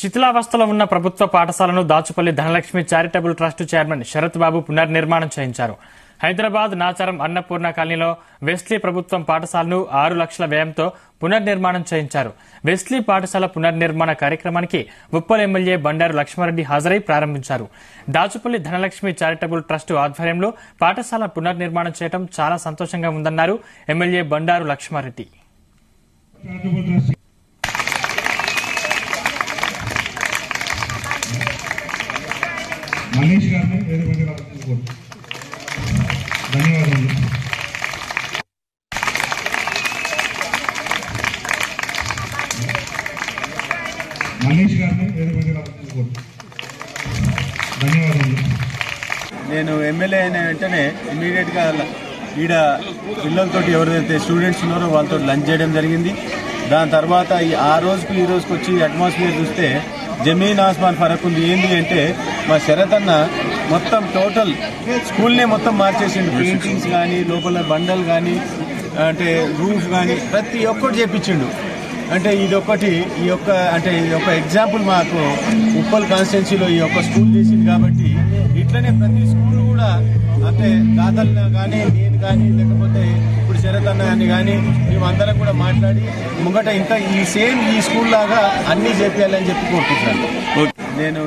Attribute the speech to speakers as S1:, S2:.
S1: శిథిలావస్థలో ఉన్న ప్రభుత్వ పాఠశాలను Dachupalli Dhanalakshmi charitable trust chairman Sarath Babu పునర్నిర్మాణం చేయించారు. హైదరాబాద్ నాచారం అన్నపూర్ణ కాలనీలో వెస్లీ ప్రభుత్వం పాఠశాలను 6 లక్షల వ్యయంతో పునర్నిర్మాణం చేయించారు. వెస్లీ పాఠశాల పునర్నిర్మాణ కార్యక్రమానికి ఉప్పల్ ఎమ్మెల్యే బండారు లక్ష్మారెడ్డి హాజరై ప్రారంభించారు. దాచుపల్లి ధనలక్ష్మి చారిటబుల్ ట్రస్ట్ ఆధ్వర్యంలో పాఠశాల పునర్నిర్మాణం చేయడం చాలా సంతోషంగా ఉందన్నారు ఎమ్మెల్యే బండారు లక్ష్మారెడ్డి.
S2: మనీష్ గారిని ధన్యవాదాలు. మనీష్ గారిని ధన్యవాదాలు.
S3: నేను ఎమ్మెల్యే అయిన వెంటనే ఇమీడియట్గా ఈడ పిల్లలతోటి ఎవరైతే స్టూడెంట్స్ ఉన్నారో వాళ్ళతో లంచ్ చేయడం జరిగింది. దాని తర్వాత ఆ రోజుకి ఈ రోజుకి వచ్చి అట్మాస్ఫియర్ చూస్తే జమీన్ ఆస్మాన్ ఫరక్ ఉంది. ఏంటి అంటే మా శరత్ అన్న మొత్తం టోటల్ స్కూల్నే మొత్తం మార్చేసిండు. పెయింటింగ్స్ కానీ, లోపల బండలు కానీ, అంటే రూఫ్ కానీ ప్రతి ఒక్కటి చేపించిండు. అంటే ఇదొకటి ఈ యొక్క ఎగ్జాంపుల్ మాకు ఉప్పల్ కాన్స్టిట్యున్సీలో ఈ యొక్క స్కూల్ చేసింది. కాబట్టి ఇట్లనే ప్రతి స్కూల్ కూడా అంటే దాతలు కానీ, నేను కానీ, లేకపోతే ఇప్పుడు శరత్ అన్న కానీ మేమందరం కూడా మాట్లాడి ముంగట ఇంకా ఈ స్కూల్ లాగా అన్నీ చేపించాలని చెప్పి కోరుకుంటున్నాను. నేను